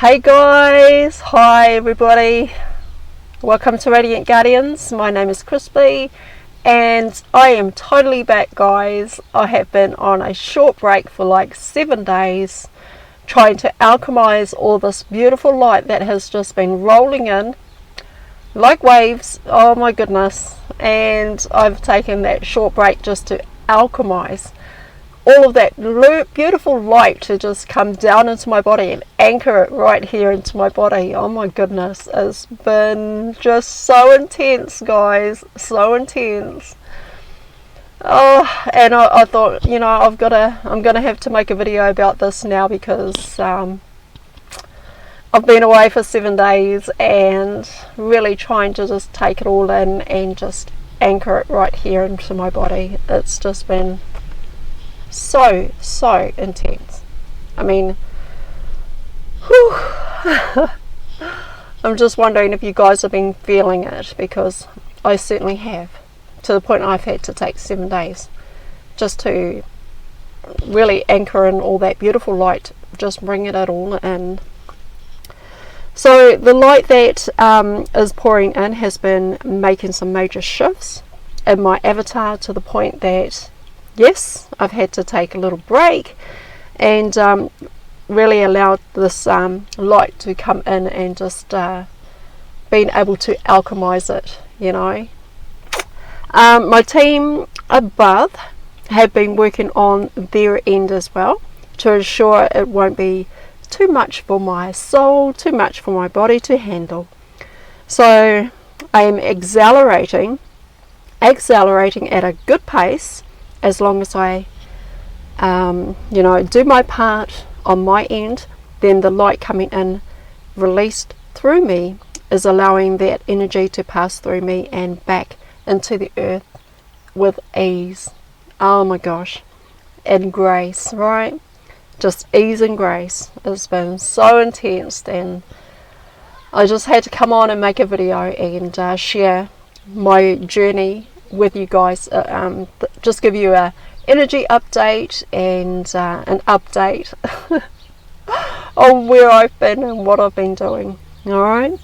Hey guys, hi everybody, welcome to Radiant Guardians. My name is Crispy and I am totally back, guys. I have been on a short break for like 7 days trying to alchemize all this beautiful light that has just been rolling in like waves. Oh my goodness. And I've taken that short break just to alchemize all of that beautiful light to just come down into my body and anchor it right here into my body. Oh my goodness, it's been just so intense, guys, so intense. Oh, and I thought, you know, I'm gonna have to make a video about this now because I've been away for 7 days and really trying to just take it all in and just anchor it right here into my body. It's just been so intense. I mean, whew. I'm just wondering if you guys have been feeling it, because I certainly have, to the point I've had to take 7 days just to really anchor in all that beautiful light, just bring it all in. So the light that is pouring in has been making some major shifts in my avatar, to the point that yes, I've had to take a little break and really allow this light to come in and just being able to alchemize it, you know. My team above have been working on their end as well to ensure it won't be too much for my soul, too much for my body to handle. So I am accelerating at a good pace. As long as I, you know, do my part on my end, then the light coming in, released through me, is allowing that energy to pass through me and back into the earth with ease. Oh my gosh, and grace, right? Just ease and grace. It's been so intense, and I just had to come on and make a video and share my journey with you guys, just give you a energy update and an update on where I've been and what I've been doing. Alright,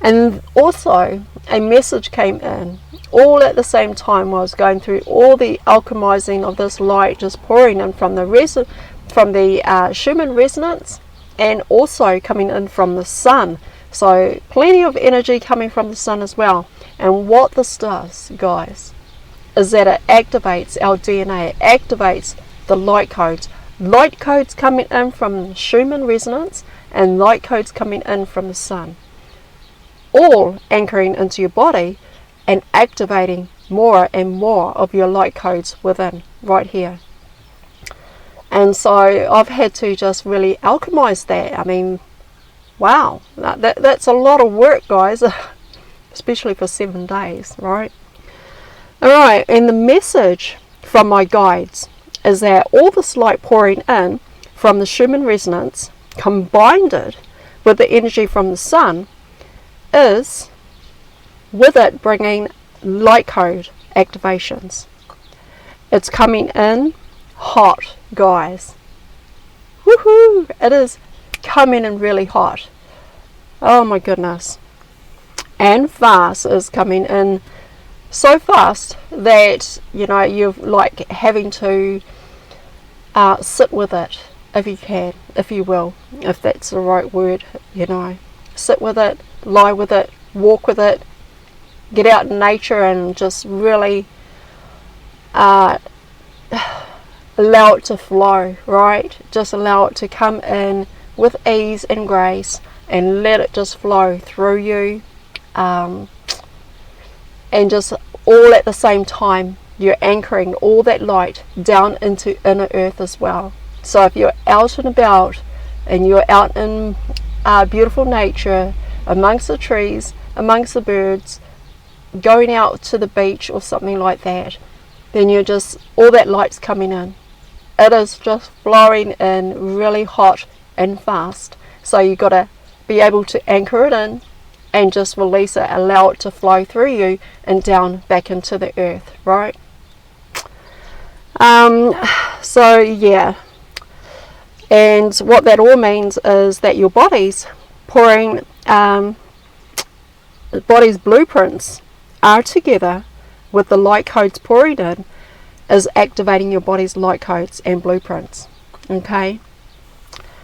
and also a message came in all at the same time while I was going through all the alchemizing of this light just pouring in from the Schumman Resonance, and also coming in from the sun. So plenty of energy coming from the sun as well. And what this does, guys, is that it activates our DNA. It activates the light codes. Light codes coming in from Schumman Resonance and light codes coming in from the sun. All anchoring into your body and activating more and more of your light codes within, right here. And so I've had to just really alchemize that. I mean, wow, that's a lot of work, guys. Especially for 7 days, right? Alright, and the message from my guides is that all this light pouring in from the Schumman Resonance, combined it with the energy from the sun, is with it bringing light code activations. It's coming in hot, guys. Woohoo! It is coming in really hot. Oh my goodness. And fast. Is coming in so fast that, you know, you're like having to sit with it, if you can, if you will, if that's the right word, you know. Sit with it, lie with it, walk with it, get out in nature and just really allow it to flow, right? Just allow it to come in with ease and grace and let it just flow through you. And just all at the same time you're anchoring all that light down into inner earth as well. So if you're out and about and you're out in beautiful nature, amongst the trees, amongst the birds, going out to the beach or something like that, then you're just, all that light's coming in. It is just flowing in really hot and fast. So you've got to be able to anchor it in and just release it, allow it to flow through you and down back into the earth, right? So yeah, And what that all means is that your body's pouring, the body's blueprints are together with the light codes pouring in, is activating your body's light codes and blueprints. Okay?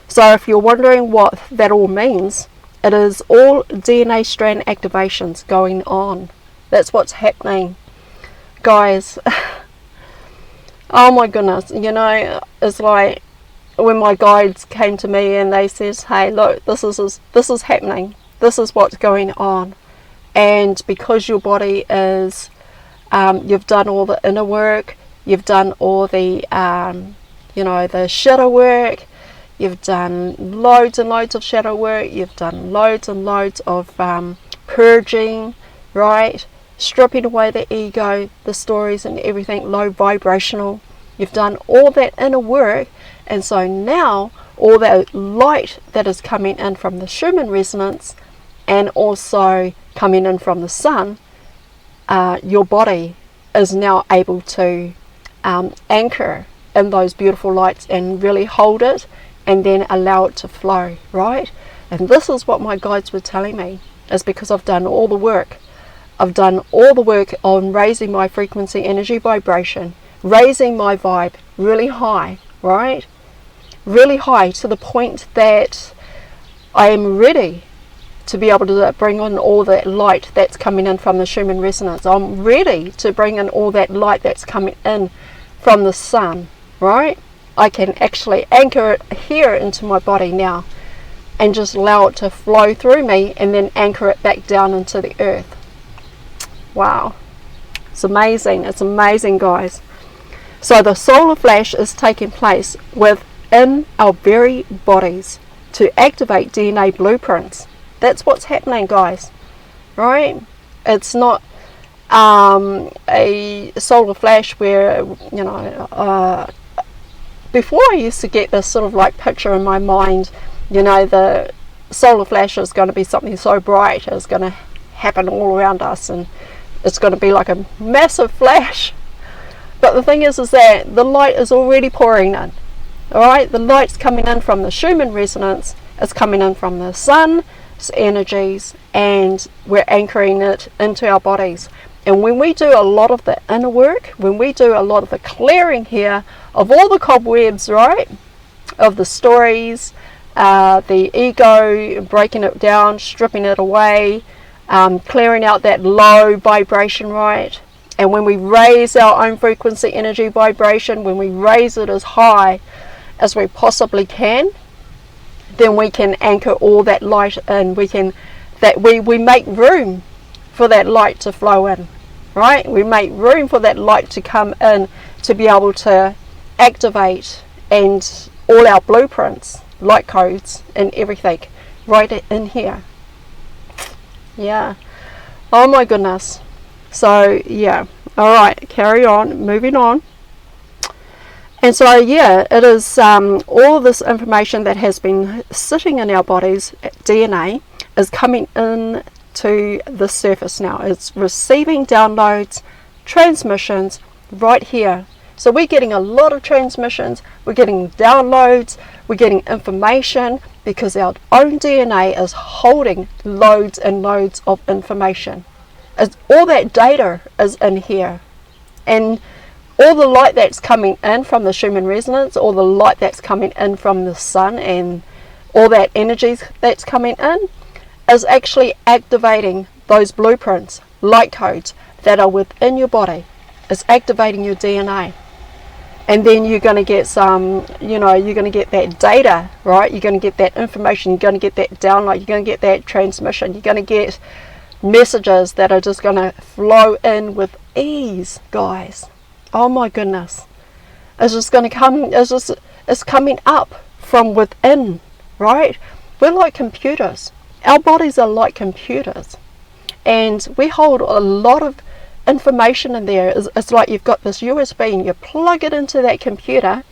So if you're wondering what that all means, it is all DNA strand activations going on. That's what's happening, guys. Oh my goodness, you know, it's like when my guides came to me and they says, hey, look, this is happening, this is what's going on. And because your body is, you've done all the inner work, you've done all the you know, the shadow work, you've done loads and loads of shadow work, you've done loads and loads of purging, right? Stripping away the ego, the stories and everything low vibrational. You've done all that inner work, and so now all that light that is coming in from the Schumman Resonance and also coming in from the sun, your body is now able to anchor in those beautiful lights and really hold it and then allow it to flow, right? And this is what my guides were telling me, is because I've done all the work. I've done all the work on raising my frequency, energy, vibration, raising my vibe really high, right? Really high, to the point that I am ready to be able to bring in all that light that's coming in from the Schumman Resonance. I'm ready to bring in all that light that's coming in from the sun, right? I can actually anchor it here into my body now and just allow it to flow through me and then anchor it back down into the earth. Wow, it's amazing. It's amazing, guys. So the solar flash is taking place within our very bodies to activate DNA blueprints. That's what's happening, guys, right? It's not a solar flash where, you know, before I used to get this sort of like picture in my mind, you know, the solar flash is going to be something so bright, it's going to happen all around us and it's going to be like a massive flash. But the thing is that the light is already pouring in. Alright, the light's coming in from the Schumman Resonance, it's coming in from the sun's energies, and we're anchoring it into our bodies. And when we do a lot of the inner work, when we do a lot of the clearing here of all the cobwebs, right, of the stories, the ego, breaking it down, stripping it away, clearing out that low vibration, right? And when we raise our own frequency, energy, vibration, when we raise it as high as we possibly can, then we can anchor all that light in. We make room for that light to flow in, right? We make room for that light to come in to be able to activate and all our blueprints, light codes and everything right in here. Yeah. Oh my goodness. So yeah. Alright, carry on, moving on. And so yeah, it is all this information that has been sitting in our bodies, DNA, is coming in to the surface now. It's receiving downloads, transmissions right here. So we're getting a lot of transmissions, we're getting downloads, we're getting information, because our own DNA is holding loads and loads of information. All that data is in here. And all the light that's coming in from the Schumman Resonance, all the light that's coming in from the sun, and all that energy that's coming in is actually activating those blueprints, light codes that are within your body. It's activating your DNA. And then you're going to get some, you know, you're going to get that data, right? You're going to get that information, you're going to get that download, you're going to get that transmission, you're going to get messages that are just going to flow in with ease, guys. Oh my goodness. It's just going to come, it's coming up from within, right? We're like computers. Our bodies are like computers. And we hold a lot of information in there. It's like you've got this USB and you plug it into that computer,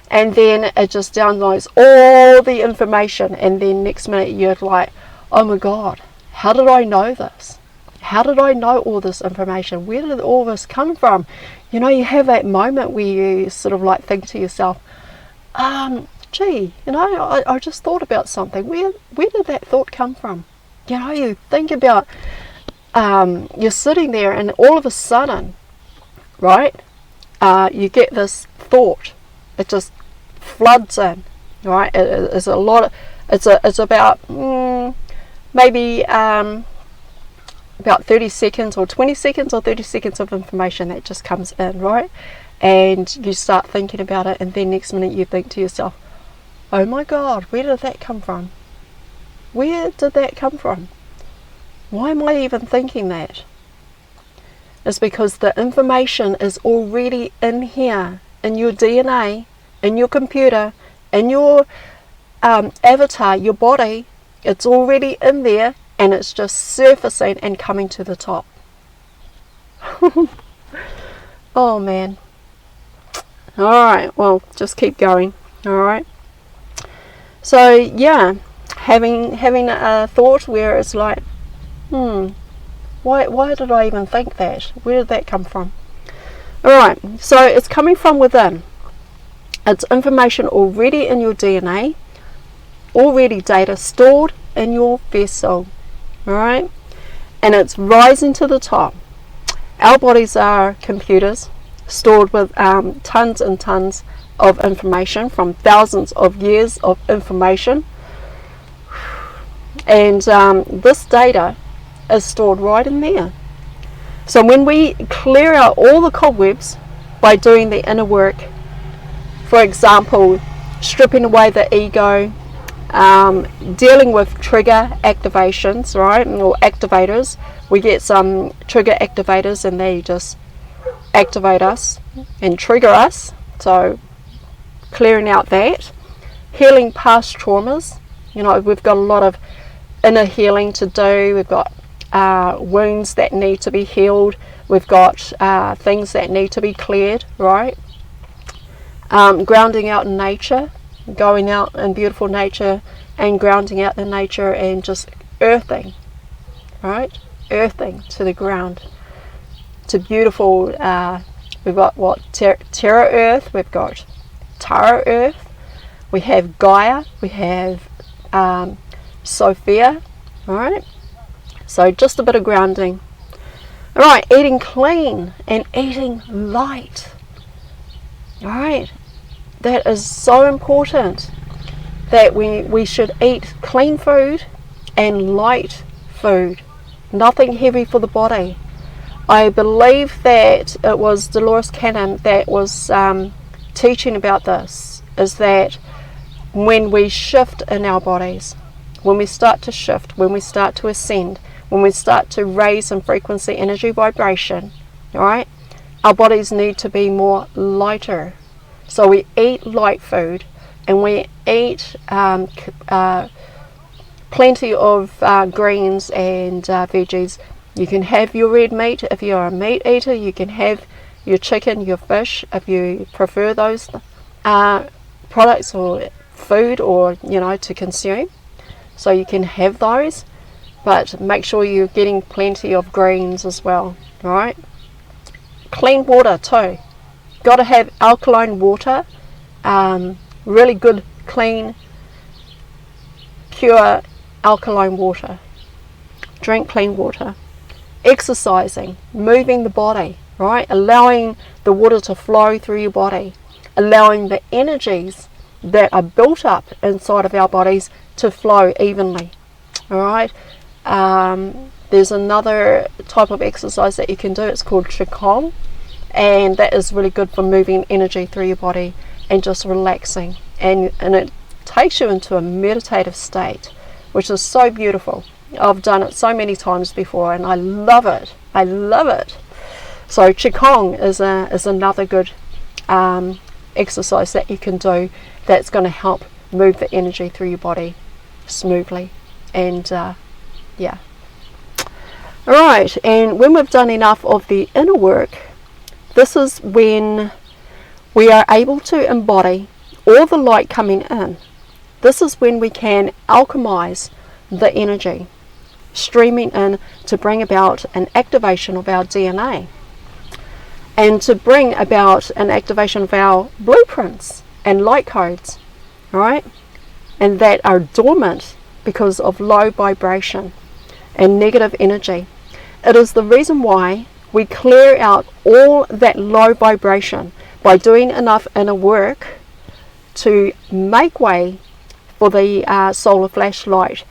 and then it just downloads all the information, and then next minute you're like, oh my God, how did I know this? How did I know all this information? Where did all this come from? You know, you have that moment where you sort of like think to yourself, gee, you know, I just thought about something. Where did that thought come from? You know, you think about, you're sitting there and all of a sudden, right, you get this thought. It just floods in, right? It's a lot of, it's about maybe about 30 seconds or 20 seconds or 30 seconds of information that just comes in, right? And you start thinking about it, and then next minute you think to yourself, oh my God, where did that come from? Where did that come from? Why am I even thinking that? It's because the information is already in here, in your DNA, in your computer, in your avatar, your body. It's already in there, and it's just surfacing and coming to the top. Oh man. Alright, well, just keep going. Alright. So yeah, having a thought where it's like, why did I even think that? Where did that come from? Alright, so it's coming from within. It's information already in your DNA, already data stored in your vessel. Alright? And it's rising to the top. Our bodies are computers stored with tons and tons of information from thousands of years of information. And this data is stored right in there. So when we clear out all the cobwebs by doing the inner work, for example, stripping away the ego, dealing with trigger activations, right, or activators. We get some trigger activators and they just activate us and trigger us. So clearing out that, healing past traumas. You know, we've got a lot of inner healing to do. We've got wounds that need to be healed. We've got things that need to be cleared, right? Grounding out in nature, going out in beautiful nature and grounding out in nature and just earthing, right? Earthing to the ground, to beautiful, we've got what, Terra Earth, we've got Tara Earth, we have Gaia, we have Sophia, alright? So just a bit of grounding. Alright, eating clean and eating light. Alright, that is so important, that we should eat clean food and light food, nothing heavy for the body. I believe that it was Dolores Cannon that was teaching about this, is that when we shift in our bodies, when we start to shift, when we start to ascend, when we start to raise in frequency, energy, vibration, alright, our bodies need to be more lighter. So we eat light food and we eat plenty of greens and veggies. You can have your red meat if you're a meat eater. You can have your chicken, your fish if you prefer those products or food, or you know, to consume. So you can have those, but make sure you're getting plenty of greens as well. Right? Clean water too. Got to have alkaline water, really good, clean, pure alkaline water. Drink clean water. Exercising, moving the body, right? Allowing the water to flow through your body, allowing the energies that are built up inside of our bodies to flow evenly. All right. There's another type of exercise that you can do. It's called Qigong, and that is really good for moving energy through your body and just relaxing, and it takes you into a meditative state, which is so beautiful. I've done it so many times before and I love it. I love it. So Qigong is another good exercise that you can do that's going to help move the energy through your body smoothly. And yeah. Alright, and when we've done enough of the inner work, this is when we are able to embody all the light coming in. This is when we can alchemize the energy streaming in to bring about an activation of our DNA and to bring about an activation of our blueprints and light codes. right? And that are dormant because of low vibration and negative energy. It is the reason why we clear out all that low vibration by doing enough inner work to make way for the solar flashlight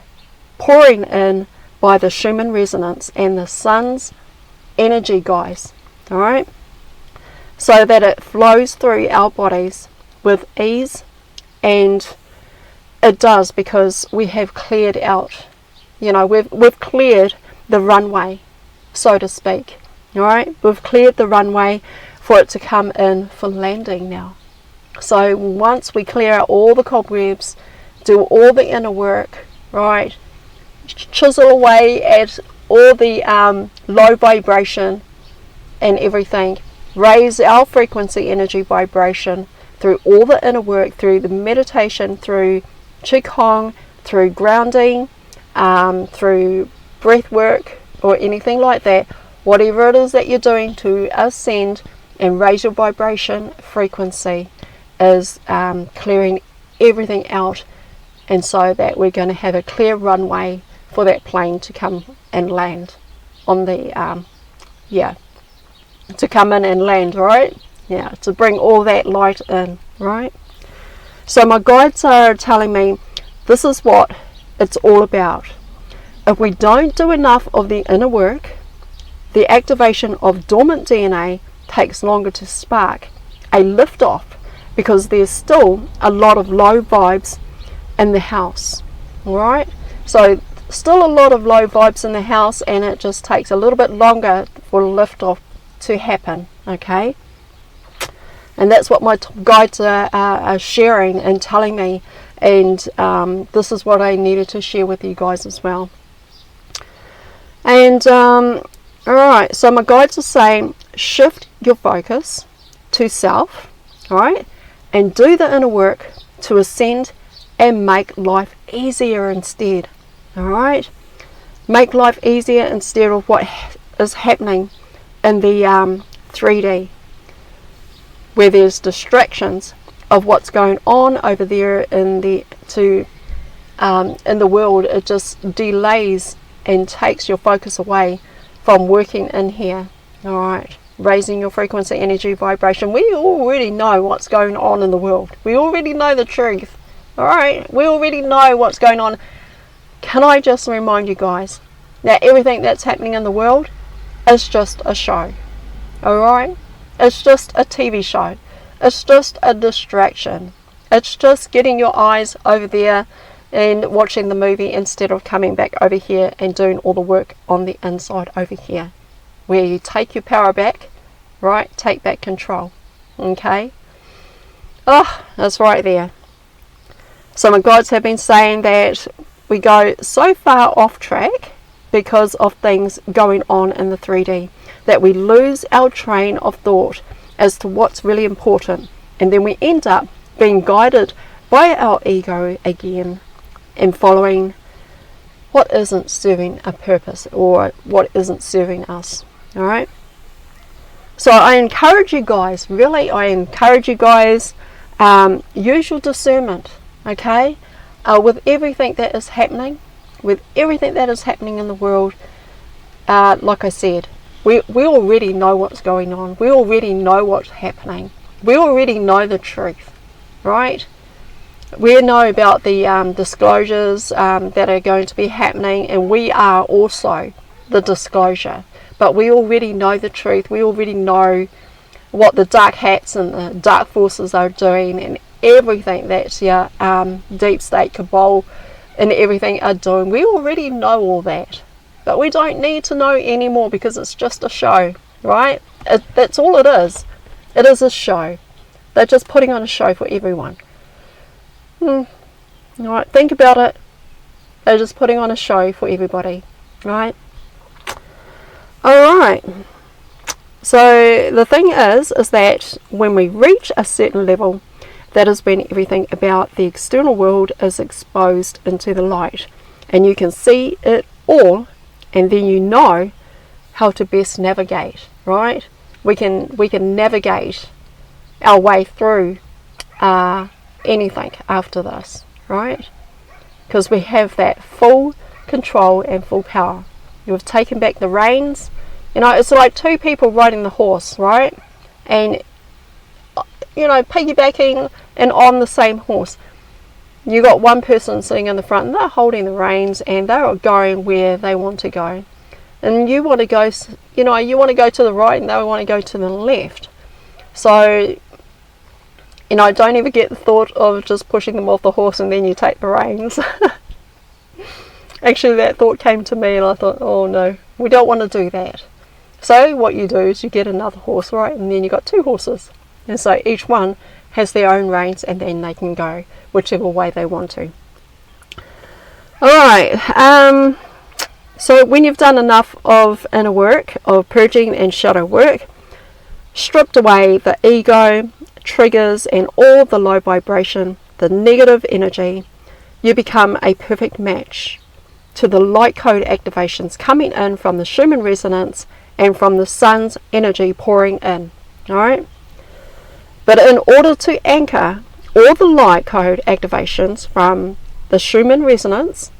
pouring in by the Schumman Resonance and the sun's energy, guys. All right, so that it flows through our bodies with ease, and it does because we have cleared out, you know, we've cleared the runway, so to speak. All right, we've cleared the runway for it to come in for landing now. So once we clear out all the cobwebs, do all the inner work, right, chisel away at all the low vibration and everything, raise our frequency, energy, vibration through all the inner work, through the meditation, through qigong, through grounding, through breath work or anything like that, whatever it is that you're doing to ascend and raise your vibration frequency is clearing everything out, and so that we're going to have a clear runway for that plane to come and land on the to come in and land, right? Yeah, to bring all that light in, right? So my guides are telling me this is what it's all about. If we don't do enough of the inner work, the activation of dormant DNA takes longer to spark a lift off, because there's still a lot of low vibes in the house. All right, so still a lot of low vibes in the house, and it just takes a little bit longer for lift off to happen. Okay, and that's what my guides are sharing and telling me, and this is what I needed to share with you guys as well. And alright, so my guides are saying shift your focus to self, alright, and do the inner work to ascend and make life easier instead. Alright, make life easier instead of what is happening in the 3D, where there's distractions of what's going on over there in the world. It just delays and takes your focus away from working in here. All right, raising your frequency, energy, vibration. We already know what's going on in the world. We already know the truth. All right, we already know what's going on. Can I just remind you guys that everything that's happening in the world is just a show. All right, it's just a TV show. It's just a distraction. It's just getting your eyes over there and watching the movie instead of coming back over here and doing all the work on the inside over here, where you take your power back, right? Take back control. Okay? Oh, that's right there. So my guides have been saying that we go so far off track because of things going on in the 3D that we lose our train of thought as to what's really important, and then we end up being guided by our ego again and following what isn't serving a purpose or what isn't serving us. All right, so I encourage you guys, really I encourage you guys, use your discernment, okay, with everything that is happening, in the world. Like I said, we already know what's going on. We already know what's happening. We already know the truth, right? We know about the disclosures that are going to be happening, and we are also the disclosure. But we already know the truth. We already know what the dark hats and the dark forces are doing, and everything that deep state cabal and everything are doing. We already know all that. But we don't need to know anymore because it's just a show, right? That's all it is. It is a show. They're just putting on a show for everyone. Alright, think about it. They're just putting on a show for everybody, right? Alright. So the thing is that when we reach a certain level, that is when everything about the external world is exposed into the light. And you can see it all, and then you know how to best navigate, right? We can navigate our way through anything after this, right? Because we have that full control and full power. You've taken back the reins. You know, it's like two people riding the horse, right? And, you know, piggybacking and on the same horse. You got one person sitting in the front and they're holding the reins and they're going where they want to go. And you want to go, you know, you want to go to the right and they want to go to the left. So, you know, don't ever get the thought of just pushing them off the horse and then you take the reins. Actually, that thought came to me and I thought, oh no, we don't want to do that. So what you do is you get another horse, right? And then you got two horses. And so each one has their own reins and then they can go whichever way they want to. Alright, so when you've done enough of inner work, of purging and shadow work, stripped away the ego, triggers and all the low vibration, the negative energy, you become a perfect match to the light code activations coming in from the Schumman Resonance and from the sun's energy pouring in. Alright? But in order to anchor all the light code activations from the Schumman Resonance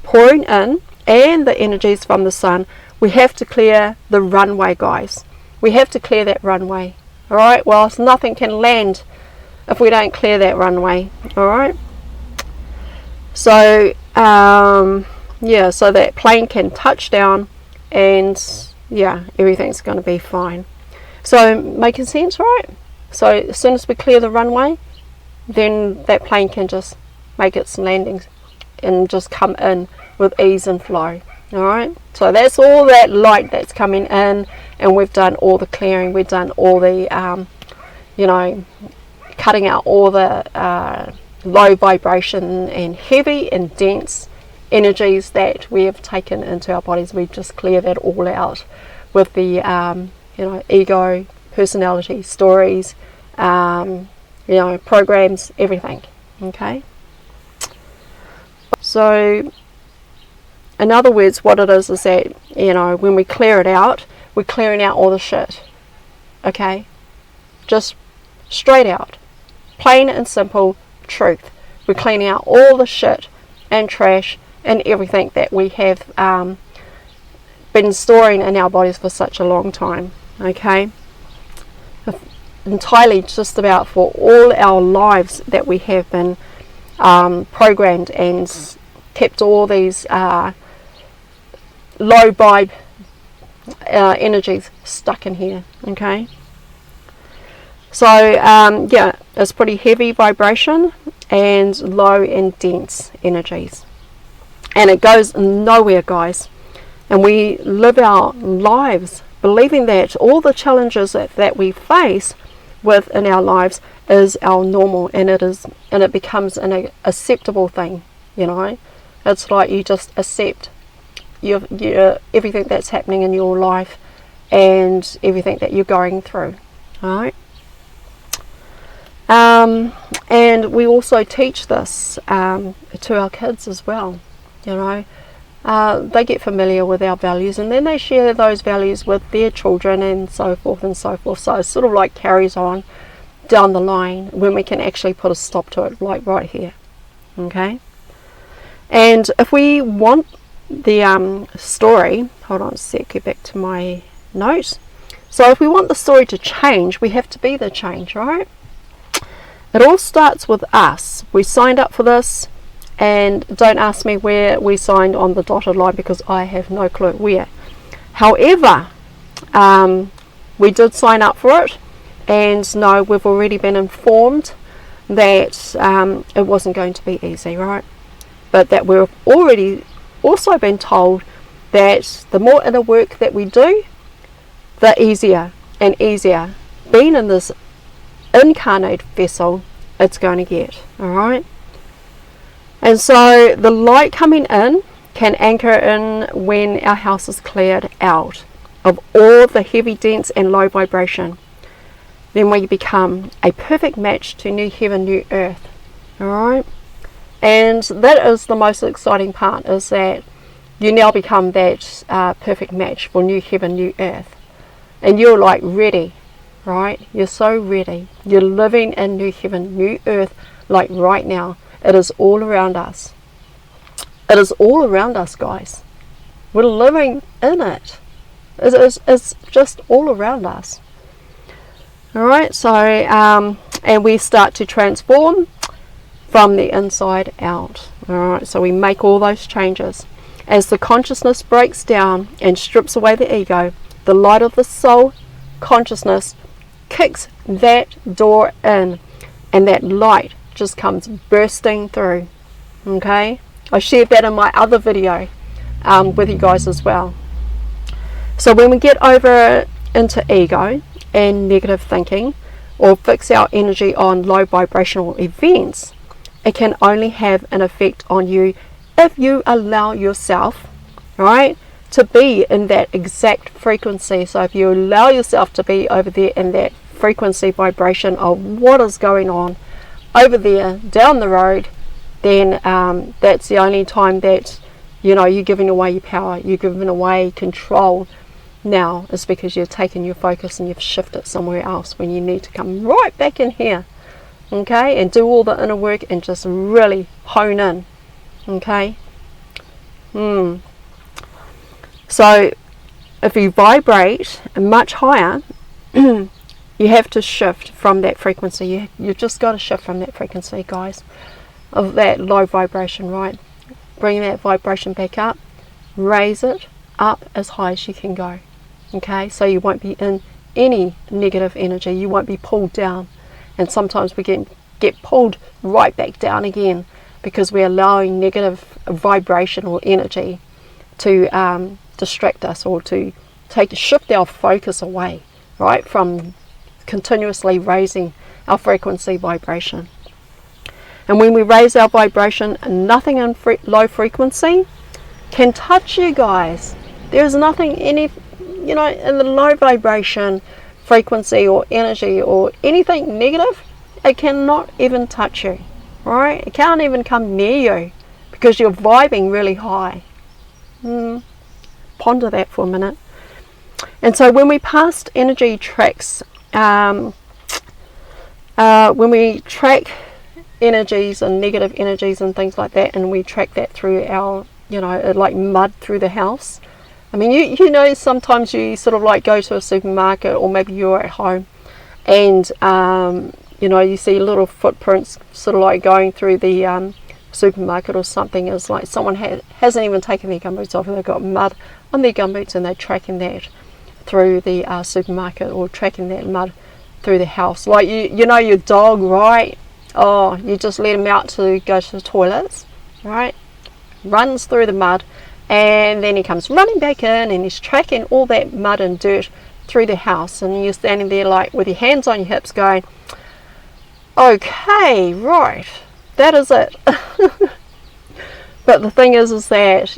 pouring in and the energies from the sun, we have to clear the runway, guys. We have to clear that runway. Alright? Well, nothing can land if we don't clear that runway. Alright? So, yeah, so that plane can touch down and, yeah, everything's going to be fine. So, making sense, right? So, as soon as we clear the runway, then that plane can just make its landings and just come in with ease and flow. Alright, so that's all that light that's coming in, and we've done all the clearing, we've done all the you know, cutting out all the low vibration and heavy and dense energies that we have taken into our bodies. We've just cleared that all out with the you know, ego, personality, stories, you know, programs, everything. Okay, so in other words, what it is that, you know, when we clear it out, we're clearing out all the shit. Okay, just straight out, plain and simple truth. We're cleaning out all the shit and trash and everything that we have been storing in our bodies for such a long time. Okay, entirely just about for all our lives that we have been programmed and kept all these low vibe energies stuck in here. Okay, so yeah, it's pretty heavy vibration and low and dense energies, and it goes nowhere, guys. And we live our lives believing that all the challenges that we face within our lives is our normal, and it becomes an acceptable thing. You know, it's like you just accept your everything that's happening in your life and everything that you're going through. All right. And we also teach this to our kids as well. You know, they get familiar with our values, and then they share those values with their children, and so forth and so forth. So it sort of like carries on down the line when we can actually put a stop to it, like right here. Okay. And if we want the story, hold on a sec, get back to my notes. So if we want the story to change, we have to be the change, right? It all starts with us. We signed up for this, and don't ask me where we signed on the dotted line because I have no clue where. However, we did sign up for it, and no, we've already been informed that it wasn't going to be easy, right? But that we've already also been told that the more inner work that we do, the easier and easier being in this incarnate vessel it's going to get. All right. And so the light coming in can anchor in when our house is cleared out of all the heavy, dense and low vibration. Then we become a perfect match to new heaven, new earth. All right. And that is the most exciting part, is that you now become that perfect match for new heaven, new earth. And you're like ready, right? You're so ready. You're living in new heaven, new earth like right now. It is all around us. It is all around us, guys. We're living in it. It's just all around us. Alright, so and we start to transform from the inside out. Alright, so we make all those changes. As the consciousness breaks down and strips away the ego, the light of the soul consciousness kicks that door in, and that light just comes bursting through. Okay, I shared that in my other video with you guys as well. So when we get over into ego and negative thinking, or fix our energy on low vibrational events, it can only have an effect on you if you allow yourself, right, to be in that exact frequency. So if you allow yourself to be over there in that frequency vibration of what is going on over there down the road, then that's the only time that, you know, you're giving away your power, you're giving away control. Now is because you've taken your focus and you've shifted somewhere else, when you need to come right back in here, okay, and do all the inner work and just really hone in. Okay. So if you vibrate much higher, you have to shift from that frequency. You've just got to shift from that frequency, guys, of that low vibration, right? Bring that vibration back up, raise it up as high as you can go. Okay, so you won't be in any negative energy, you won't be pulled down. And sometimes we get pulled right back down again because we're allowing negative vibrational energy to distract us, or to shift our focus away, right, from continuously raising our frequency vibration. And when we raise our vibration, nothing in low frequency can touch you, guys. There's nothing in the low vibration frequency or energy or anything negative, it cannot even touch you, right? It can't even come near you because you're vibing really high. Ponder that for a minute. And so when we past energy tracks, when we track energies and negative energies and things like that, and we track that through our, like mud through the house. I mean, you know, sometimes you sort of like go to a supermarket, or maybe you're at home, and you see little footprints sort of like going through the supermarket or something. It's like someone hasn't even taken their gumboots off, and they've got mud on their gumboots, and they're tracking that through the supermarket, or tracking that mud through the house. Like you know your dog, right? Oh, you just let him out to go to the toilets, right? Runs through the mud, and then he comes running back in, and he's tracking all that mud and dirt through the house, and you're standing there like with your hands on your hips going, okay, right, that is it. But the thing is that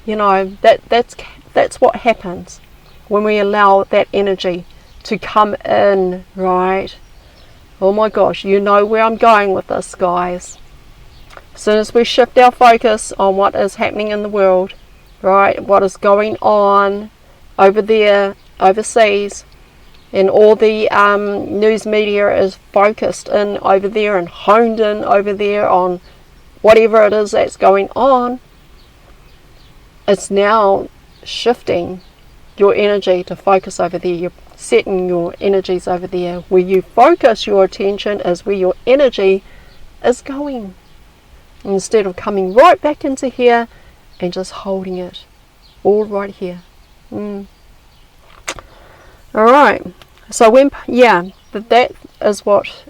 that's what happens when we allow that energy to come in, right? Oh my gosh, you know where I'm going with this, guys. As soon as we shift our focus on what is happening in the world, right, what is going on over there, overseas, and all the news media is focused in over there and honed in over there on whatever it is that's going on, it's now shifting your energy to focus over there. You're setting your energies over there. Where you focus your attention is where your energy is going, instead of coming right back into here and just holding it all right here. Alright, so that is what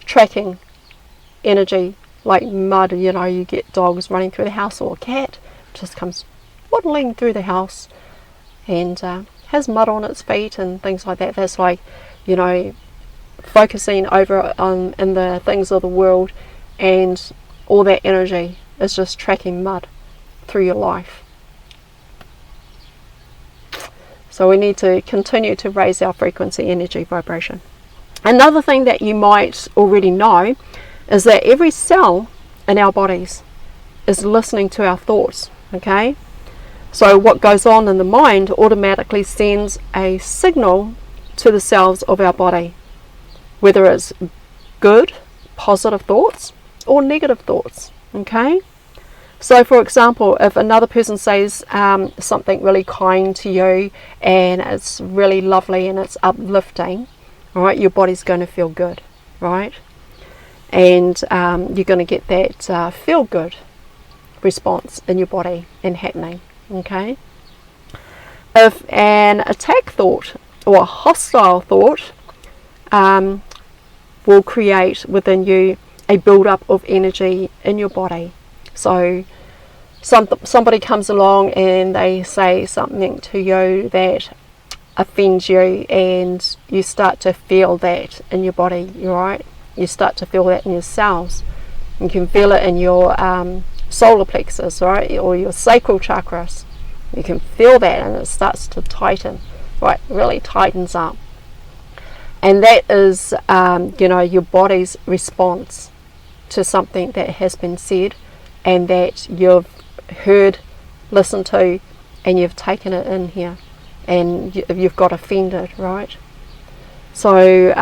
tracking energy, like mud, you get dogs running through the house, or a cat just comes waddling through the house and has mud on its feet and things like that. That's like, focusing over on in the things of the world, and all that energy is just tracking mud through your life. So we need to continue to raise our frequency, energy, vibration. Another thing that you might already know is that every cell in our bodies is listening to our thoughts, okay? So what goes on in the mind automatically sends a signal to the cells of our body, whether it's good, positive thoughts or negative thoughts. Okay, so for example, if another person says something really kind to you and it's really lovely and it's uplifting, all right, your body's going to feel good, right? And you're going to get that feel good response in your body and happening. Okay, if an attack thought or a hostile thought will create within you a build-up of energy in your body. So somebody comes along and they say something to you that offends you, and you start to feel that in your body, right? You start to feel that in your cells. You can feel it in your solar plexus, right, or your sacral chakras. You can feel that, and it starts to tighten, right? Really tightens up, and that is, your body's response to something that has been said, and that you've heard, listened to, and you've taken it in here, and you've got offended, right? So,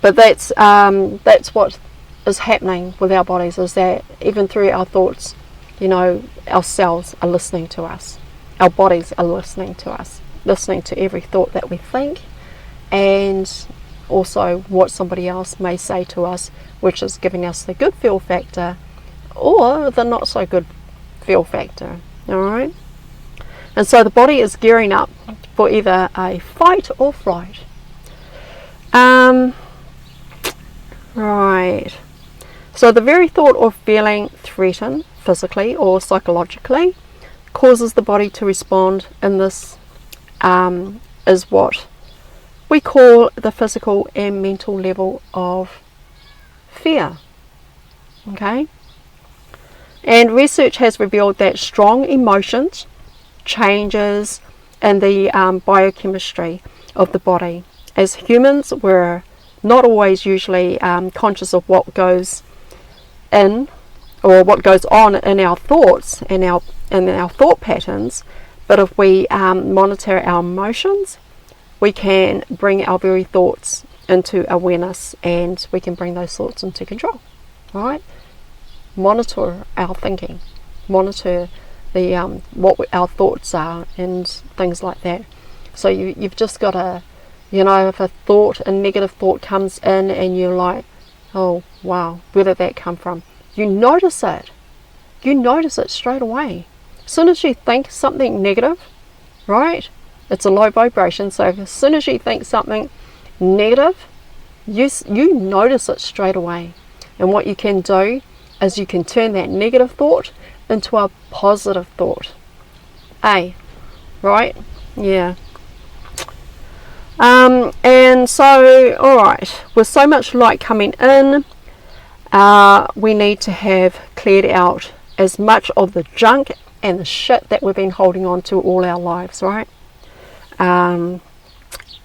but that's what is happening with our bodies, is that even through our thoughts, our cells are listening to us, our bodies are listening to us, listening to every thought that we think, and also what somebody else may say to us, which is giving us the good feel factor or the not so good feel factor. All right, and so the body is gearing up for either a fight or flight. Right, so the very thought of feeling threatened physically or psychologically causes the body to respond, and this is what we call the physical and mental level of fear. Okay, and research has revealed that strong emotions changes in the biochemistry of the body. As humans, we're not always usually conscious of what goes in or what goes on in our thoughts and our thought patterns, but if we monitor our emotions, we can bring our very thoughts into awareness, and we can bring those thoughts into control. Right? Monitor our thinking, monitor the what our thoughts are and things like that. So you've just got to, if a negative thought comes in and you're like, oh wow, where did that come from? You notice it. You notice it straight away. As soon as you think something negative, right? It's a low vibration, so as soon as you think something negative, you notice it straight away. And what you can do is you can turn that negative thought into a positive thought. Right? Yeah. And so, alright, with so much light coming in, we need to have cleared out as much of the junk and the shit that we've been holding on to all our lives, right?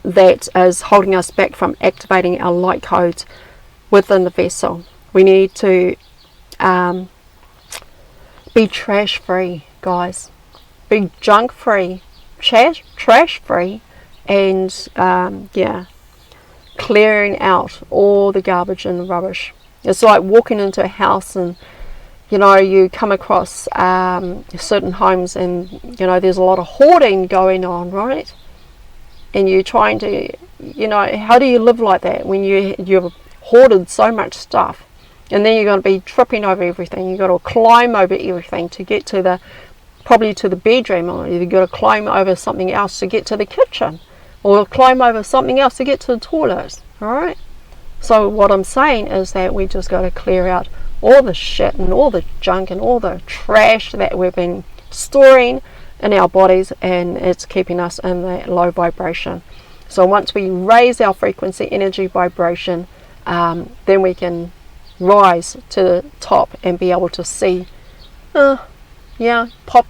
That is holding us back from activating our light codes within the vessel. We need to be trash free, guys. Be junk free, trash free, and clearing out all the garbage and the rubbish. It's like walking into a house and you come across certain homes and there's a lot of hoarding going on, right? And you're trying to, how do you live like that when you've hoarded so much stuff? And then you're going to be tripping over everything. You've got to climb over everything to get to probably to the bedroom, or you've got to climb over something else to get to the kitchen, or climb over something else to get to the toilet. All right. So what I'm saying is that we just got to clear out all the shit and all the junk and all the trash that we've been storing in our bodies, and it's keeping us in that low vibration. So once we raise our frequency, energy, vibration, then we can rise to the top and be able to see. Pop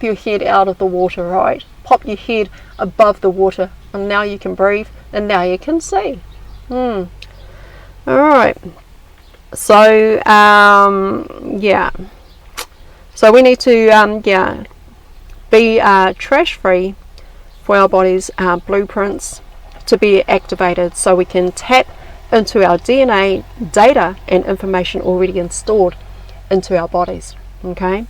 your head out of the water, right? Pop your head above the water, and now you can breathe, and now you can see. All right. So so we need to be trash free for our body's blueprints to be activated, so we can tap into our DNA, data and information already installed into our bodies. Okay,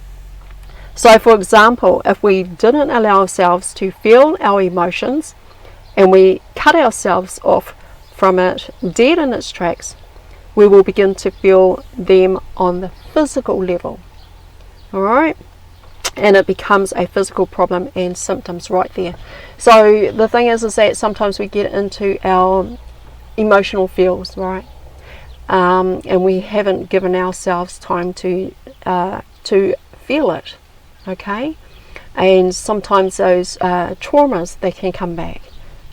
so for example, if we didn't allow ourselves to feel our emotions and we cut ourselves off from it dead in its tracks, we will begin to feel them on the physical level. Alright, and it becomes a physical problem and symptoms right there. So the thing is that sometimes we get into our emotional feels, right, and we haven't given ourselves time to feel it. Okay, and sometimes those traumas, they can come back,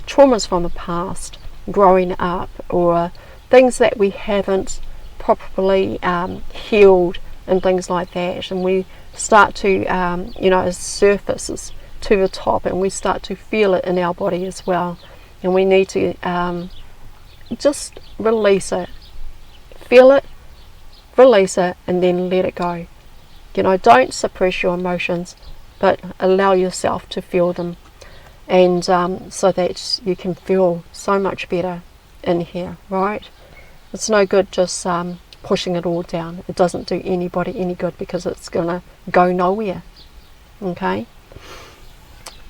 traumas from the past, growing up, or things that we haven't properly healed and things like that, and we start to it surfaces to the top and we start to feel it in our body as well, and we need to just release it, feel it, release it, and then let it go. Don't suppress your emotions, but allow yourself to feel them, and so that you can feel so much better in here, right? It's no good just pushing it all down. It doesn't do anybody any good, because it's gonna go nowhere. Okay,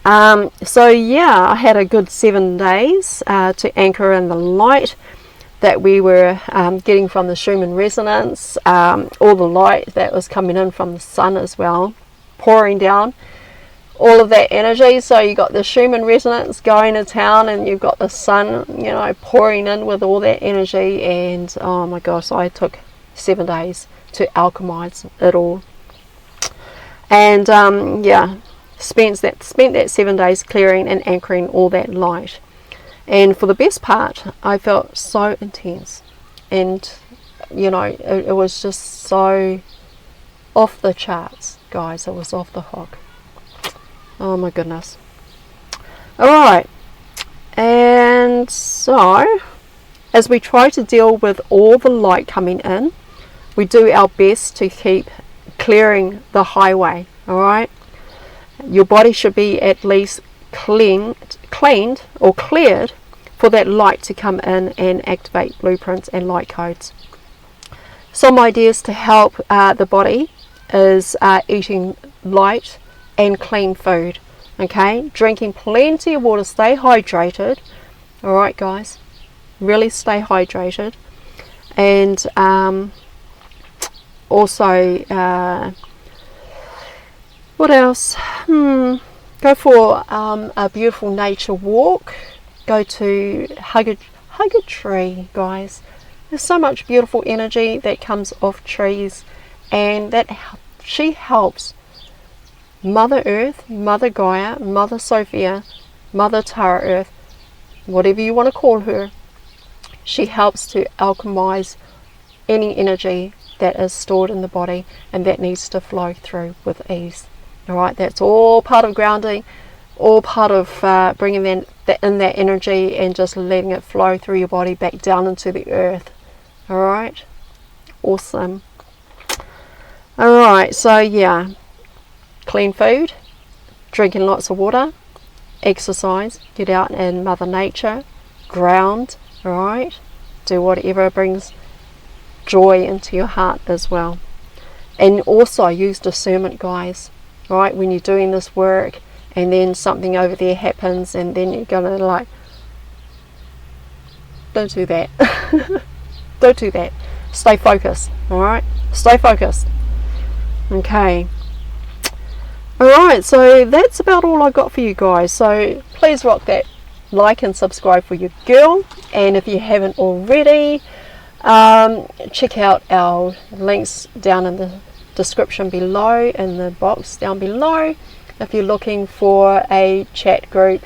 so yeah, I had a good 7 days to anchor in the light that we were getting from the Schumman Resonance, all the light that was coming in from the sun as well, pouring down all of that energy. So you got the Schumman Resonance going to town, and you've got the sun, pouring in with all that energy. And oh my gosh, I took 7 days to alchemize it all, and spent that 7 days clearing and anchoring all that light. And for the best part, I felt so intense, and it was just so off the charts, guys. It was off the hook. Oh my goodness. Alright, and so as we try to deal with all the light coming in, we do our best to keep clearing the highway. Alright, your body should be at least cleaned or cleared for that light to come in and activate blueprints and light codes. Some ideas to help the body is eating light and clean food. Okay, drinking plenty of water, stay hydrated. Alright guys, really stay hydrated. And also what else? Go for a beautiful nature walk. Go to hug a tree, guys. There's so much beautiful energy that comes off trees, and that she helps Mother Earth, Mother Gaia, Mother Sophia, Mother Tara Earth, whatever you want to call her. She helps to alchemize any energy that is stored in the body and that needs to flow through with ease. Alright, that's all part of grounding, all part of bringing in that energy and just letting it flow through your body back down into the earth. Alright, awesome. Alright, so yeah, clean food, drinking lots of water, exercise, get out in Mother Nature, ground. Alright, do whatever brings joy into your heart as well. And also use discernment, guys. Right, when you're doing this work and then something over there happens, and then you're gonna don't do that. Don't do that. Stay focused. Alright, stay focused. Okay, alright, so that's about all I got for you guys. So please rock that like and subscribe for your girl, and if you haven't already, check out our links down in the description below, in the box down below, if you're looking for a chat group,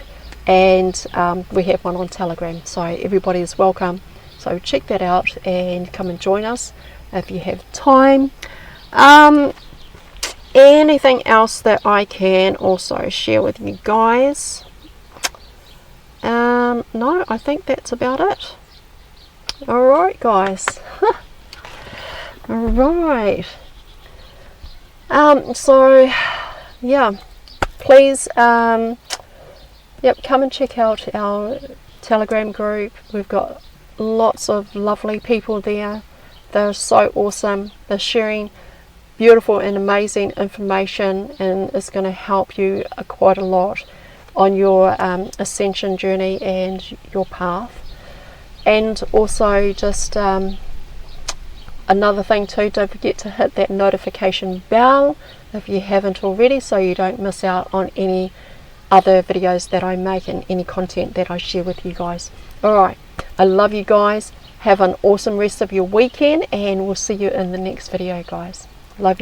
and we have one on Telegram, so everybody is welcome. So check that out and come and join us if you have time. Anything else that I can also share with you guys? No, I think that's about it. Alright guys. Alright. So yeah, please come and check out our Telegram group. We've got lots of lovely people there. They're so awesome. They're sharing beautiful and amazing information, and it's going to help you quite a lot on your ascension journey and your path. And also just another thing too, don't forget to hit that notification bell if you haven't already, so you don't miss out on any other videos that I make and any content that I share with you guys. Alright, I love you guys. Have an awesome rest of your weekend, and we'll see you in the next video, guys. Love you.